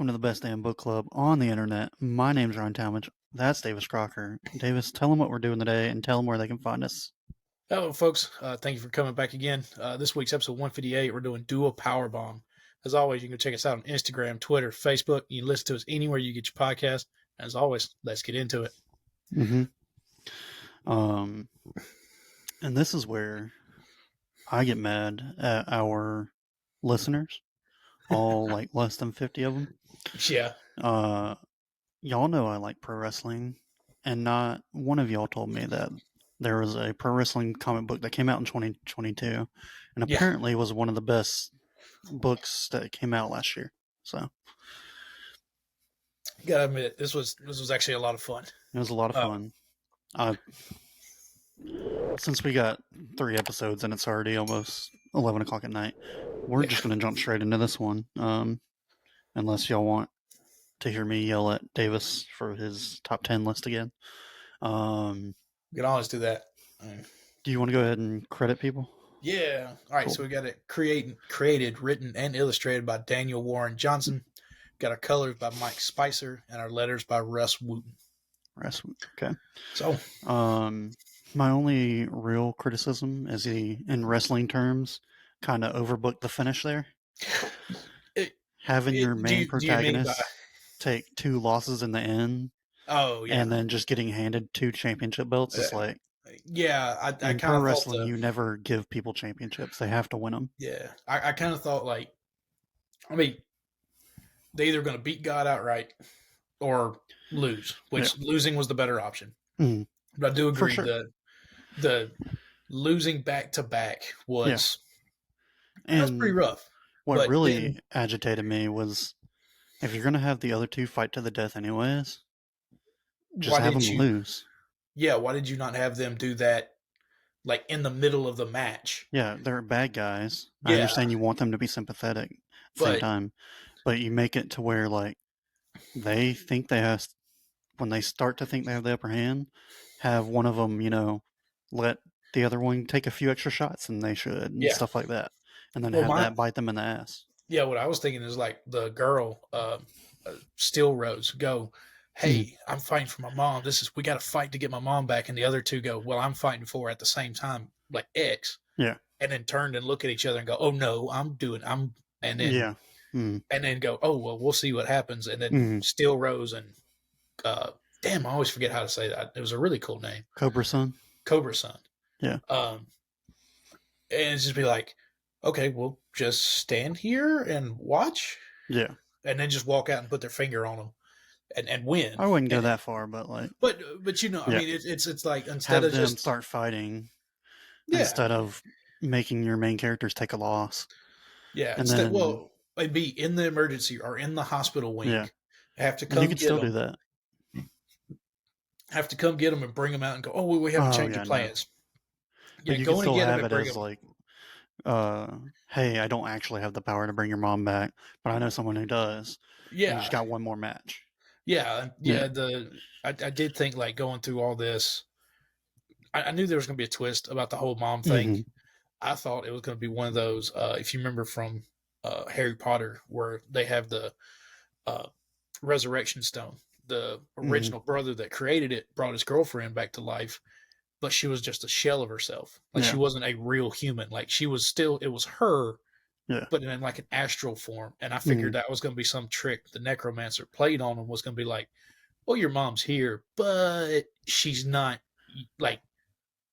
welcome to the Best Damn Book Club on the internet. My name's Ryan Talmadge. That's Davis Crocker. Davis, tell them what we're doing today and tell them where they can find us. Hello, folks. Thank you for coming back again. This week's episode 158, we're doing Dual Powerbomb. As always, you can check us out on Instagram, Twitter, Facebook. You can listen to us anywhere you get your podcast. As always, let's get into it. And this is where I get mad at our listeners, all like less than 50 of them. Yeah. Y'all know I like pro wrestling, and not one of y'all told me that there was a pro wrestling comic book that came out in 2022, and apparently was one of the best books that came out last year. So, you gotta admit, this was actually a lot of fun. It was a lot of fun. Since we got 3 episodes and it's already almost 11 o'clock at night, we're just going to jump straight into this one. Unless y'all want to hear me yell at Davis for his top 10 list again. We can always do that. Do you want to go ahead and credit people? Yeah. All right. Cool. So we got it created, written, and illustrated by Daniel Warren Johnson. Got our colors by Mike Spicer and our letters by Russ Wooten. Okay. So, my only real criticism is he, in wrestling terms, kind of overbooked the finish there. Having your main protagonist take 2 losses in the end. Oh, yeah. And then just getting handed 2 championship belts is like... Yeah, I kind of pro wrestling, you never give people championships. They have to win them. Yeah, I kind of thought, like... I mean, they're either going to beat God outright or lose, which losing was the better option. Mm-hmm. But I do agree the losing back-to-back was... that was pretty rough. What really agitated me was, if you're going to have the other 2 fight to the death anyways, just have them lose. Yeah, why did you not have them do that, like, in the middle of the match? Yeah, they're bad guys. Yeah. I understand you want them to be sympathetic at the same time, but you make it to where, like, they think they have, when they start to think they have the upper hand, have one of them, let the other one take a few extra shots than they should and stuff like that. And then have that bite them in the ass. Yeah, what I was thinking is, like, the girl, Steel Rose, go, hey, I'm fighting for my mom. We got to fight to get my mom back. And the other 2 go, well, I'm fighting for her at the same time, like X. Yeah. And then turn and look at each other and go, oh, no, and then, and then go, oh, well, we'll see what happens. And then Steel Rose and, damn, I always forget how to say that. It was a really cool name. Cobra Sun. Yeah. And it's just be like, okay, we'll just stand here and watch. Yeah. And then just walk out and put their finger on them and win. I wouldn't go that far, but like. But I mean, it's like, instead have of them start fighting instead of making your main characters take a loss. Yeah. They'd be in the emergency or in the hospital wing. Yeah. Have to come. You can still do that. Have to come get them and bring them out and go, oh, we haven't changed your plans. No. Yeah, you go and get them and bring them. Like, hey, I don't actually have the power to bring your mom back, but I know someone who does. Yeah. You just got one more match. Yeah. I did think, like, going through all this, I knew there was going to be a twist about the whole mom thing. Mm-hmm. I thought it was going to be one of those, if you remember from Harry Potter, where they have the resurrection stone. The original brother that created it brought his girlfriend back to life, but she was just a shell of herself. Like, she wasn't a real human. Like, she was still, it was her, but in like an astral form. And I figured that was going to be some trick the necromancer played on him, was going to be like, well, your mom's here, but she's not, like,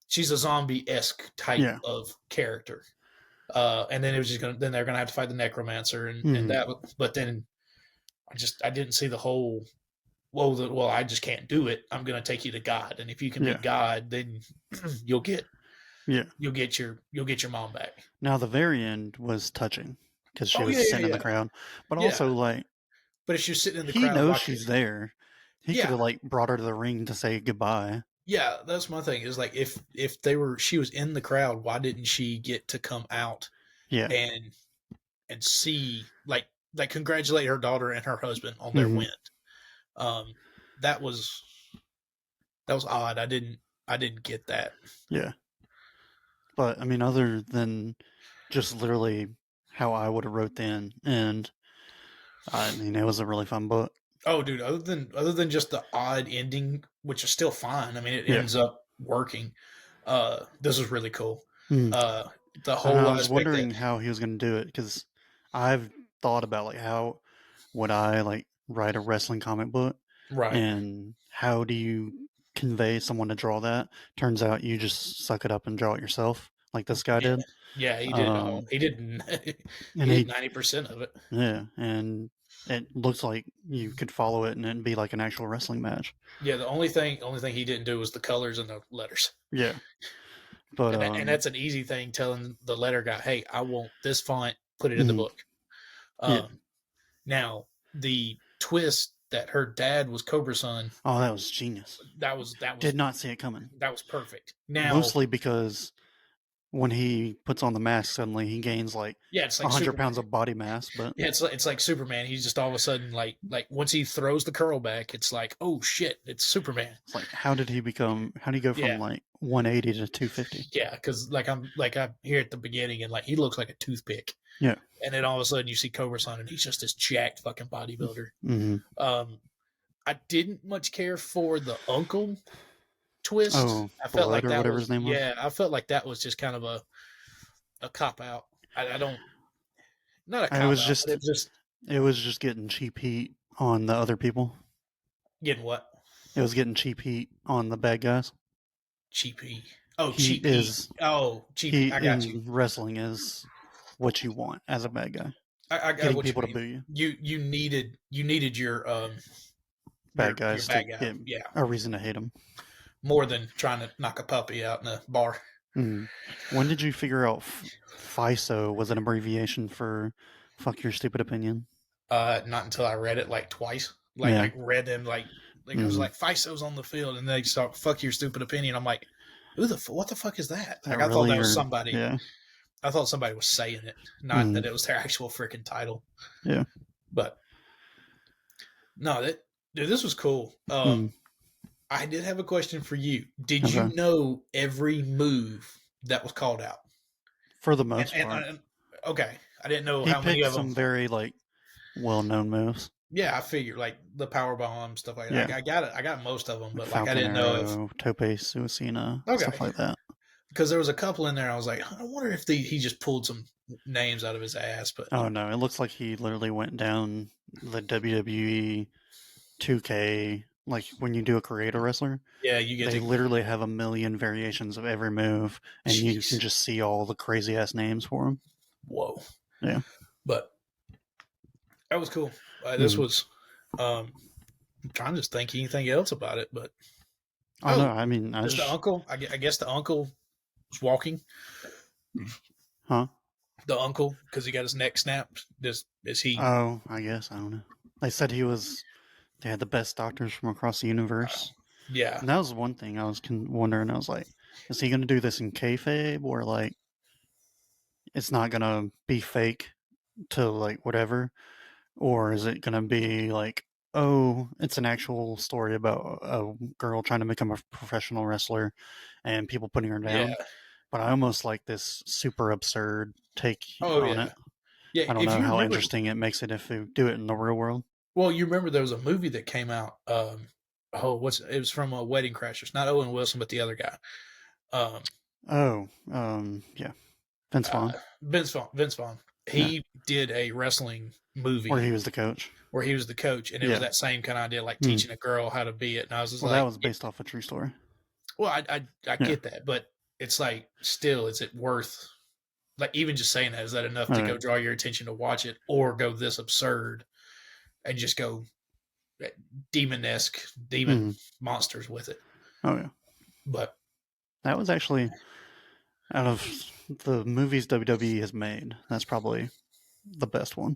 she's a zombie-esque type of character. And then it was just then they're going to have to fight the necromancer and that, but then I didn't see the whole, well, I just can't do it. I'm going to take you to God. And if you can beat God, then you'll get your mom back. Now, the very end was touching because she was sitting in the crowd, but also, like, but if she's sitting in the crowd, he knows she's there. He could have, like, brought her to the ring to say goodbye. Yeah, that's my thing. Is like, if she was in the crowd, why didn't she get to come out? Yeah. And see, like congratulate her daughter and her husband on their win. That was odd. I didn't get that. Yeah. But I mean, other than just literally how I would have wrote the end, I mean, it was a really fun book. Oh, dude! Other than just the odd ending, which is still fine. I mean, it ends up working. This was really cool. Mm. The And whole I was aspect wondering how he was going to do it because I've thought about like how would I like write a wrestling comic book, right? And how do you convey someone to draw that? Turns out you just suck it up and draw it yourself, like this guy did. Yeah, he did. He didn't. He did 90% of it. Yeah, and it looks like you could follow it and it'd be like an actual wrestling match. Yeah, the only thing he didn't do was the colors and the letters. Yeah, but and that's an easy thing. Telling the letter guy, "Hey, I want this font. Put it in the book." Now the twist that her dad was Cobra Sun. Oh, that was genius. That was did not see it coming. That was perfect. Now mostly because when he puts on the mask, suddenly he gains like it's like 100 pounds of body mass. But it's like Superman. He's just all of a sudden like once he throws the curl back, it's like, oh shit, it's Superman. It's like how did he go from like 180 to 250? Yeah, because I'm here at the beginning and like he looks like a toothpick. Yeah, and then all of a sudden you see Cobra Sun and he's just this jacked fucking bodybuilder. Mm-hmm. I didn't much care for the uncle twist. Oh, I felt like that was, his name was. Yeah, I felt like that was just kind of a cop out. I don't. Not a cop out. It was just getting cheap heat on the other people. Getting what? It was getting cheap heat on the bad guys. Cheap heat. Oh, cheap heat. Cheap heat. I got you. Wrestling is what you want as a bad guy. I got getting people to boo you. You needed your bad guys to get a reason to hate them. More than trying to knock a puppy out in a bar. Mm. When did you figure out FISO was an abbreviation for fuck your stupid opinion? Not until I read it like twice. I read them like it was like FISO's on the field and they start fuck your stupid opinion. I'm like, what the fuck is that? Like I thought that was somebody. Yeah. I thought somebody was saying it, not that it was their actual freaking title. Yeah. But no, this was cool. I did have a question for you. Did you know every move that was called out? For the most part. Okay. I didn't know how many of them. Some very like well-known moves. Yeah, I figured like the power bomb stuff like that. I got it. I got most of them, but Falcon like I didn't Arrow, know if Tope Suicina, stuff like that. Because there was a couple in there. I was like, I wonder if he just pulled some names out of his ass. But oh no, it looks like he literally went down the WWE 2K. Like when you do a creator wrestler, they literally have a million variations of every move, and you can just see all the crazy ass names for them. Whoa! Yeah, but that was cool. This was. I'm trying to just think anything else about it, but no, I mean, the uncle. I guess the uncle was walking. Huh? The uncle, because he got his neck snapped. Is he? Oh, I guess I don't know. They said he was. They had the best doctors from across the universe. Yeah. And that was one thing I was wondering. I was like, is he going to do this in kayfabe or like it's not going to be fake to like whatever? Or is it going to be like, oh, it's an actual story about a girl trying to become a professional wrestler and people putting her down? Yeah. But I almost like this super absurd take on it. Yeah, I don't know how interesting it makes it if we do it in the real world. Well, you remember there was a movie that came out. It was from Wedding Crashers, not Owen Wilson, but the other guy. Yeah, Vince Vaughn. Vince Vaughn. He did a wrestling movie where he was the coach. And it was that same kind of idea, like teaching a girl how to be it. And I was just that was based off a true story. Well, I get that, but it's like still, is it worth? Like even just saying that, is that enough to go draw your attention to watch it, or go this absurd? And just go demon-esque, monsters with it. Oh, yeah. But that was actually, out of the movies WWE has made, that's probably the best one.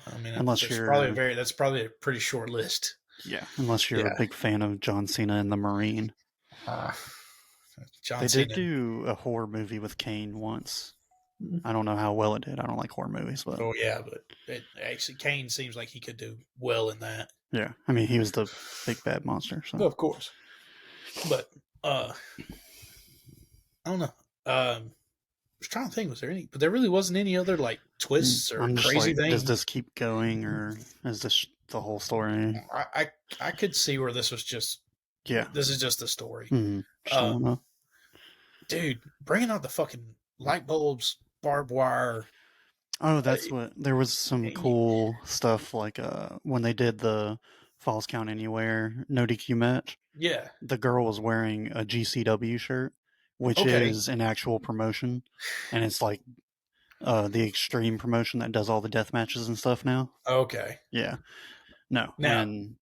I mean, that's probably a pretty short list. Yeah, unless you're a big fan of John Cena and the Marine. They did do a horror movie with Kane once. I don't know how well it did. I don't like horror movies, but actually Kane seems like he could do well in that. Yeah, I mean he was the big bad monster. So of course, but I don't know. was trying to think, was there any? But there really wasn't any other like twists or I'm just crazy like, things. does this keep going, or is this the whole story? I could see where this was just. Yeah, this is just the story. Dude, bringing out the fucking light bulbs, barbed wire. Oh, that's what. There was some cool stuff like when they did the Falls Count Anywhere no DQ match. Yeah, the girl was wearing a GCW shirt, which is an actual promotion, and it's like the Extreme promotion that does all the death matches and stuff now. Okay. Yeah. No. And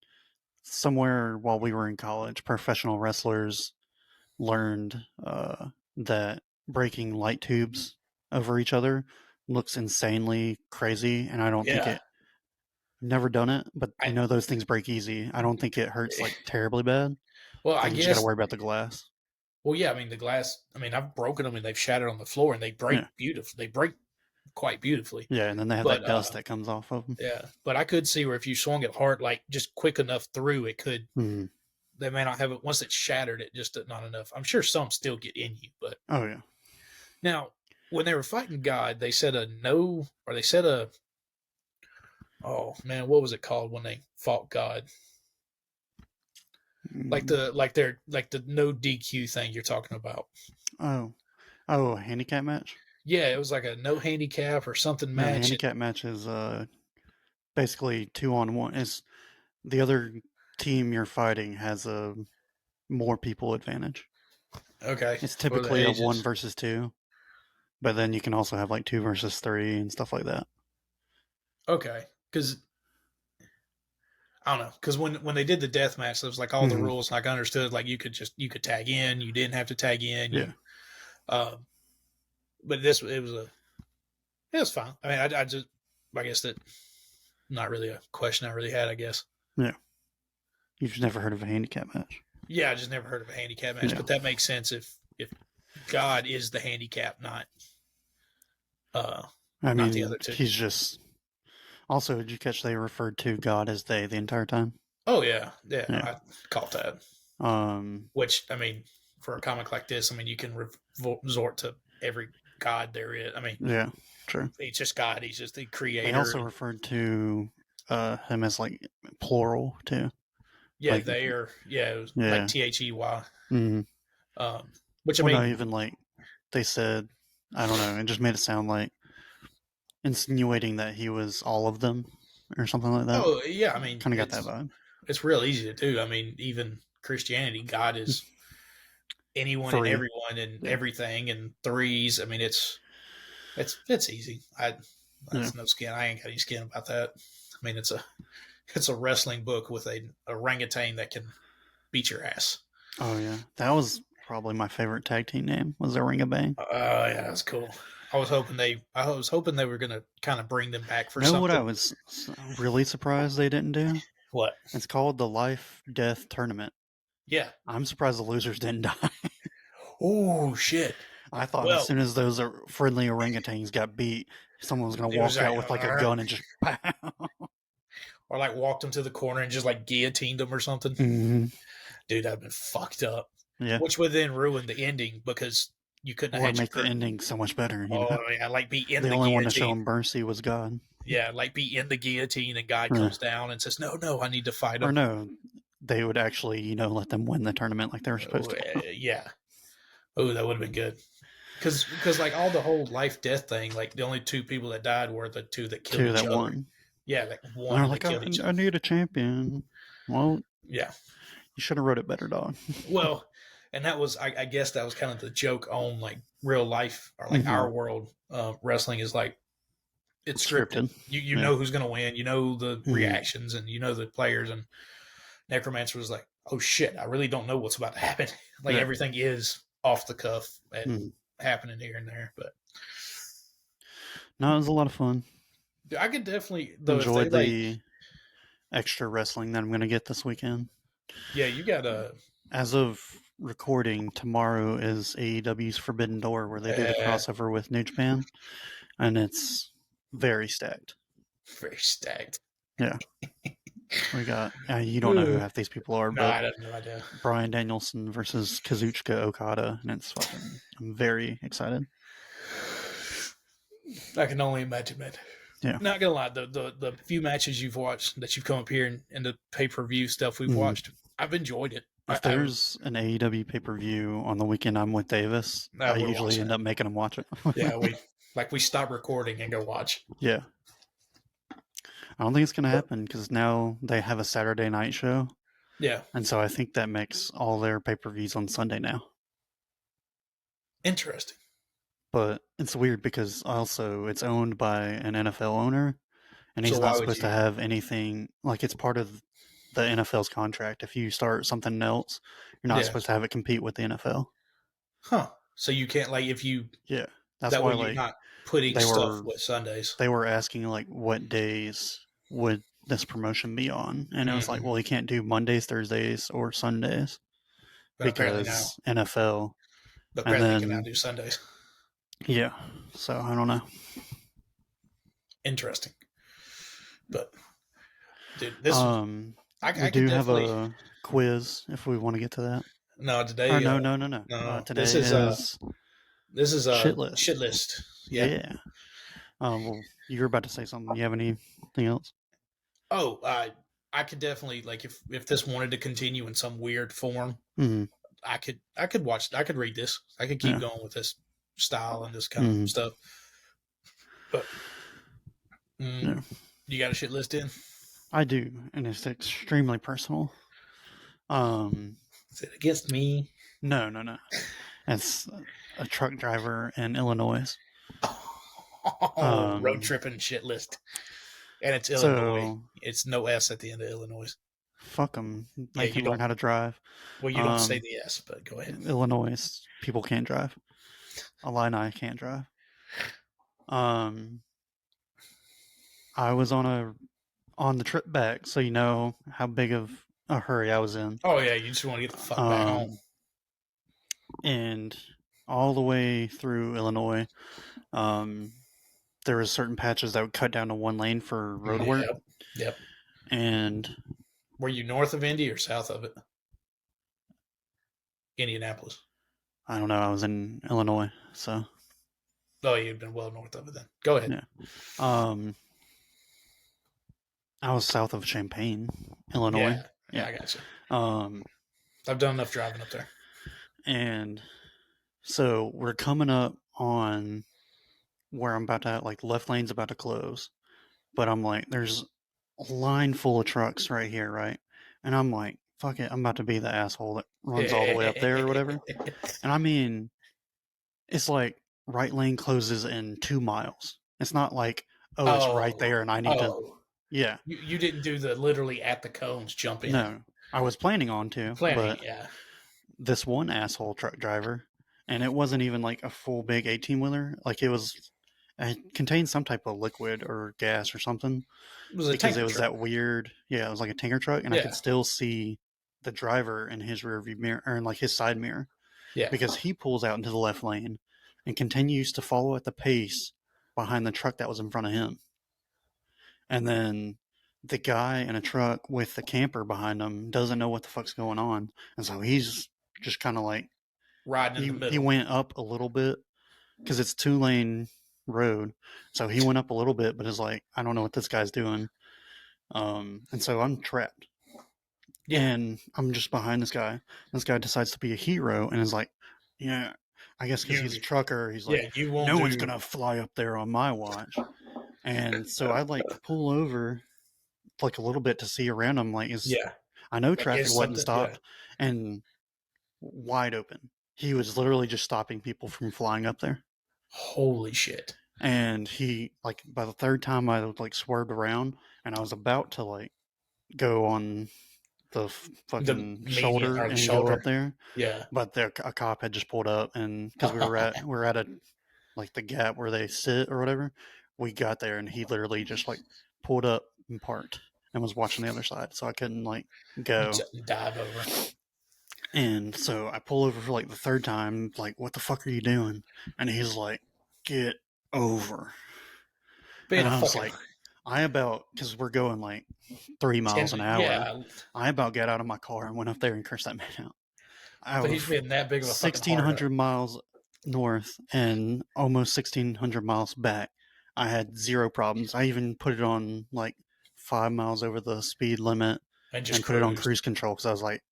somewhere while we were in college, professional wrestlers learned that breaking light tubes over each other looks insanely crazy, and I don't think it. Never done it, but I know those things break easy. I don't think it hurts like terribly bad. Well, I guess you got to worry about the glass. Well, yeah, I mean the glass. I mean, I've broken them and they've shattered on the floor, and they break beautifully. They break quite beautifully. Yeah, and then they have that dust that comes off of them. Yeah, but I could see where if you swung it hard, like just quick enough through, it could. Mm-hmm. They may not have it once it's shattered. It just not enough. I'm sure some still get in you, but oh yeah. Now, when they were fighting God, they said they said a. Oh man, what was it called when they fought God? Like the no DQ thing you're talking about. Oh, a handicap match? Yeah, it was like a no handicap or something match. Handicap match is basically 2-on-1. It's the other team you're fighting has a more people advantage. Okay. It's typically a 1 versus 2, but then you can also have like 2 versus 3 and stuff like that. Okay, because I don't know, because when they did the death match, there was like all the rules. Like I understood, like you could tag in, you didn't have to tag in. Yeah. But it was fine. I mean, I guess that not really a question I really had. I guess. Yeah. You've just never heard of a handicap match. Yeah, I just never heard of a handicap match, but that makes sense if God is the handicap, not. I mean, not the other two. He's just. Also, did you catch they referred to God as they the entire time? Oh yeah. I caught that. Which I mean, for a comic like this, I mean, you can resort to every God there is. I mean, yeah, true. He's just God. He's just the creator. They also referred to him as like plural too. Yeah, like, they are. Yeah, it was like THEY. Mm-hmm. Which I mean, not even like they said. I don't know. It just made it sound like insinuating that he was all of them or something like that. Oh yeah, I mean, kind of got that vibe. It's real easy to do. I mean, even Christianity, God is anyone and everyone and everything and threes. I mean, it's easy. That's no skin. I ain't got any skin about that. I mean, it's a wrestling book with a orangutan that can beat your ass. Oh yeah, that was probably my favorite tag team name. Was Orangutan. Oh yeah, that's cool. I was hoping they were gonna kind of bring them back for something. What I was really surprised they didn't do? What? It's called the Life Death Tournament. Yeah. I'm surprised the losers didn't die. Oh shit! I thought as soon as those friendly orangutans got beat, someone was gonna walk out with like a gun and just pow. Or like walked them to the corner and just like guillotined them or something. Mm-hmm. Dude, that'd been fucked up. Yeah. Which would then ruin the ending because you couldn't have make the ending so much better. You know? Yeah, like be in the only guillotine. one to show him mercy was God. Yeah, like be in the guillotine and God comes down and says, "No, I need to fight him." Or no, they would actually, let them win the tournament like they were supposed to. Yeah. Oh, that would have been good. Because like all the whole life death thing, like the only 2 people that died were the 2 that killed each other. Won. Yeah, like one. They're like, I need a champion. Well, yeah, you should have wrote it better, dog. Well, and that was, I guess, that was kind of the joke on like real life or like our world. Wrestling is like it's scripted. You know who's gonna win. You know the reactions and you know the players. And Necromancer was like, "Oh shit, I really don't know what's about to happen." Like everything is off the cuff and happening here and there. But no, it was a lot of fun. I could definitely enjoy the extra wrestling that I'm going to get this weekend. Yeah, you got as of recording, tomorrow is AEW's Forbidden Door, where they do the crossover with New Japan, and it's very stacked. Very stacked. Yeah. We got, you don't know who half these people are, but I have no idea. Bryan Danielson versus Kazuchika Okada, and it's fucking, I'm very excited. I can only imagine, man. Yeah. Not gonna lie, the few matches you've watched that you've come up here and the pay-per-view stuff we've watched, I've enjoyed it. If there's an AEW pay-per-view on the weekend I'm with Davis, I usually end up making him watch it. Yeah, we stop recording and go watch. Yeah. I don't think it's going to happen because now they have a Saturday night show. Yeah. And so I think that makes all their pay-per-views on Sunday now. Interesting. But it's weird because also it's owned by an NFL owner, and he's not supposed to have anything, like it's part of the NFL's contract. If you start something else, you're not supposed to have it compete with the NFL. Huh. So you can't, like, if you... Yeah. That's why, like, you're not putting stuff with Sundays. They were asking, like, what days would this promotion be on? And it was like, well, he can't do Mondays, Thursdays, or Sundays. But because NFL. But apparently he can now do Sundays. Yeah. So, I don't know. Interesting. But, dude, this... I do have a quiz if we want to get to that. No, today... No. Today this is a shit list. Shit list. Yeah. Well, you were about to say something. You have anything else? Oh, I could definitely, like, if this wanted to continue in some weird form, I could watch. I could read this. I could keep going with this style and this kind of stuff. But you got a shit list in? I do, and it's extremely personal. Is it against me? No. It's a truck driver in Illinois. Road tripping shit list. And it's Illinois. So, it's no S at the end of Illinois. Fuck them. Make you learn how to drive. Well, you don't say the S, but go ahead. Illinois, people can't drive. Illini can't drive. I was on the trip back, so you know how big of a hurry I was in. Oh, yeah, you just want to get the fuck back home. And all the way through Illinois, there was certain patches that would cut down to one lane for road work. Yep. And were you north of Indy or south of it? Indianapolis. I don't know. I was in Illinois, so. Oh, you'd been well north of it then. Go ahead. Yeah. I was south of Champaign, Illinois. Yeah, I got you. I've done enough driving up there. And so we're coming up on where I'm about to, like, left lane's about to close. But I'm like, there's a line full of trucks right here, right? And I'm like, fuck it, I'm about to be the asshole that runs all the way up there or whatever. And I mean, it's like right lane closes in 2 miles. It's not like, it's right there and I need to. Yeah. You didn't do the literally at the cones jump in. No, I was planning on to. But this one asshole truck driver, and it wasn't even like a full big 18-wheeler. Like it contained some type of liquid or gas or something. It was because it was that weird. Yeah, it was like a tanker truck, and I could still see the driver in his rear view mirror, or in like his side mirror. Yeah. Because he pulls out into the left lane and continues to follow at the pace behind the truck that was in front of him. And then the guy in a truck with the camper behind him doesn't know what the fuck's going on. And so he's just kind of like riding in the middle. He went up a little bit because it's 2-lane road. So he went up a little bit, but is like, I don't know what this guy's doing. And so I'm trapped. Yeah. And I'm just behind this guy. This guy decides to be a hero and is like, yeah, I guess because he's a trucker, he's like, no one's going to fly up there on my watch. And so I like pull over like a little bit to see around him. Like, I know traffic wasn't stopped and wide open. He was literally just stopping people from flying up there. Holy shit. And he, like, by the third time I like swerved around and I was about to like go on the fucking shoulder and go up there. Yeah. But a cop had just pulled up, and because we were at a like the gap where they sit or whatever, we got there and he literally just like pulled up and parked and was watching the other side, so I couldn't like go dive over. And so I pull over for like the third time, like, what the fuck are you doing? And he's like, get over. And I was like, because we're going like 3 miles an hour. Yeah. I about got out of my car and went up there and cursed that man out. But he's been that big of a 1,600 miles north and almost 1,600 miles back I had zero problems. I even put it on like 5 miles over the speed limit and just put it on cruise control because I was like,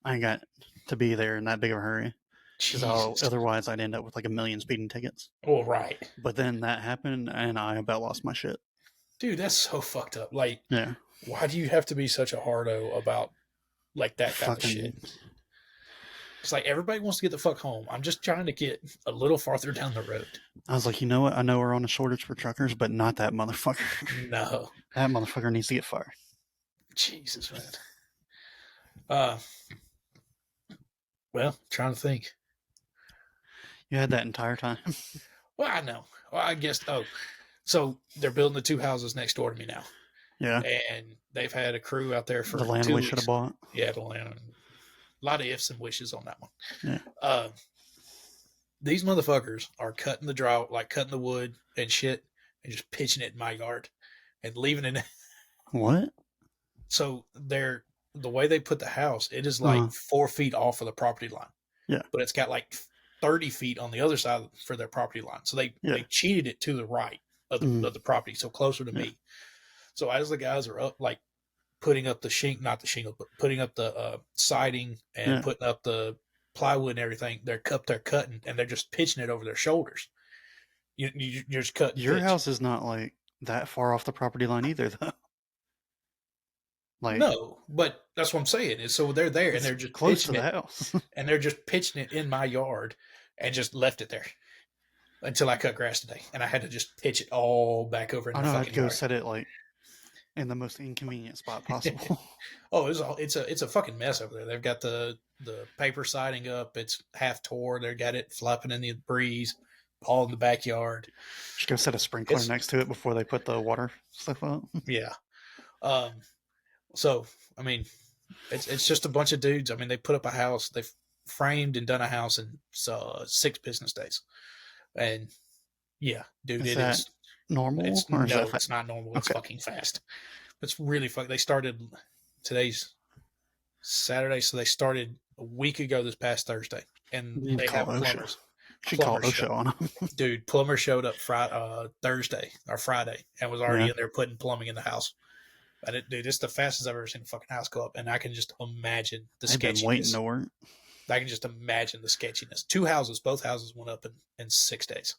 I ain't got to be there in that big of a hurry. Because otherwise I'd end up with like 1 million speeding tickets. Oh, right. But then that happened and I about lost my shit. Dude, that's so fucked up. Like, yeah. Why do you have to be such a hardo about like that kind of shit? It's like everybody wants to get the fuck home. I'm just trying to get a little farther down the road. I was like, you know what? I know we're on a shortage for truckers, but not that motherfucker. No. That motherfucker needs to get fired. Jesus, man. Well, trying to think. You had that entire time. Well, I know. Well, I guess. Oh, so they're building the 2 houses next door to me now. Yeah. And they've had a crew out there for the land 2 we should have bought. Yeah, the land. A lot of ifs and wishes on that one. Yeah. These motherfuckers are cutting the wood and shit, and just pitching it in my yard and leaving it. What? So the way they put the house, it is like 4 feet off of the property line. Yeah. But it's got like 30 feet on the other side for their property line. So they cheated it to the right of the property, so closer to me. So as the guys are up, like putting up but putting up the siding and putting up the plywood and everything, they're cutting and they're just pitching it over their shoulders. You just cut. Your house is not like that far off the property line either, though. Like, no, but that's what I'm saying. Is so they're there and they're just close to the house, and they're just pitching it in my yard and just left it there until I cut grass today, and I had to just pitch it all back over. I know I'd go set it like in the most inconvenient spot possible. Oh, it's a fucking mess over there. They've got the paper siding up. It's half tore. They've got it flapping in the breeze, all in the backyard. Just go set a sprinkler next to it before they put the water stuff up. Yeah. So I mean, it's just a bunch of dudes. I mean, they put up a house. They've framed and done a house in 6 business days, and yeah, dude, it is normal. It's not normal. It's fucking fast. It's really fucking. They started today's Saturday, so they started a week ago this past Thursday, and they have plumbers. She called OSHA on them. Dude, plumber showed up Thursday or Friday and was already in there putting plumbing in the house. Dude, it's the fastest I've ever seen a fucking house go up, and I can just imagine the sketchiness. Been waiting to work. I can just imagine the sketchiness. Both houses went up in 6 days,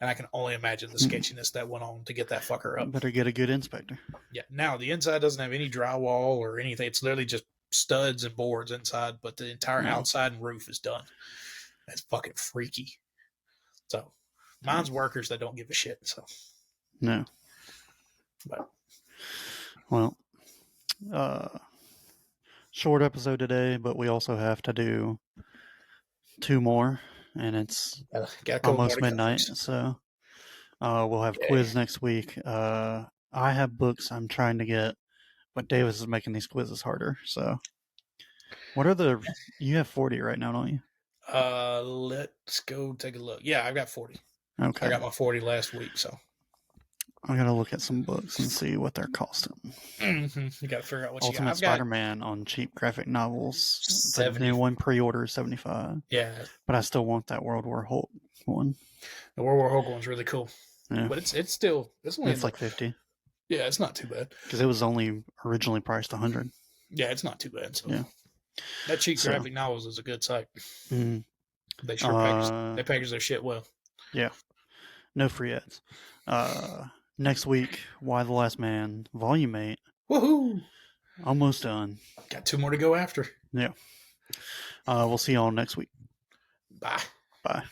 and I can only imagine the sketchiness that went on to get that fucker up. Better get a good inspector. Yeah. Now the inside doesn't have any drywall or anything. It's literally just studs and boards inside, but the entire outside and roof is done. That's fucking freaky. So mine's workers that don't give a shit. So no. But. Well, short episode today, but we also have to do 2 more, and it's almost midnight, so we'll have quiz next week. I have books I'm trying to get, but Davis is making these quizzes harder. So, you have 40 right now, don't you? Let's go take a look. Yeah, I've got 40. Okay. I got my 40 last week, so. I gotta look at some books and see what they're costing. Mm-hmm. You gotta figure out what Ultimate you got. Spider-Man on cheap graphic novels. 70. The new one pre-order is $75. Yeah, but I still want that World War Hulk one. The World War Hulk one's really cool. Yeah, but it's like 50. Yeah, it's not too bad because it was only originally priced 100. Yeah, it's not too bad. So yeah, that cheap graphic novels is a good site. Mm-hmm. They sure package their shit well. Yeah, no free ads. Next week, Y the Last Man, Volume 8. Woohoo! Almost done. Got 2 more to go after. Yeah. We'll see y'all next week. Bye. Bye.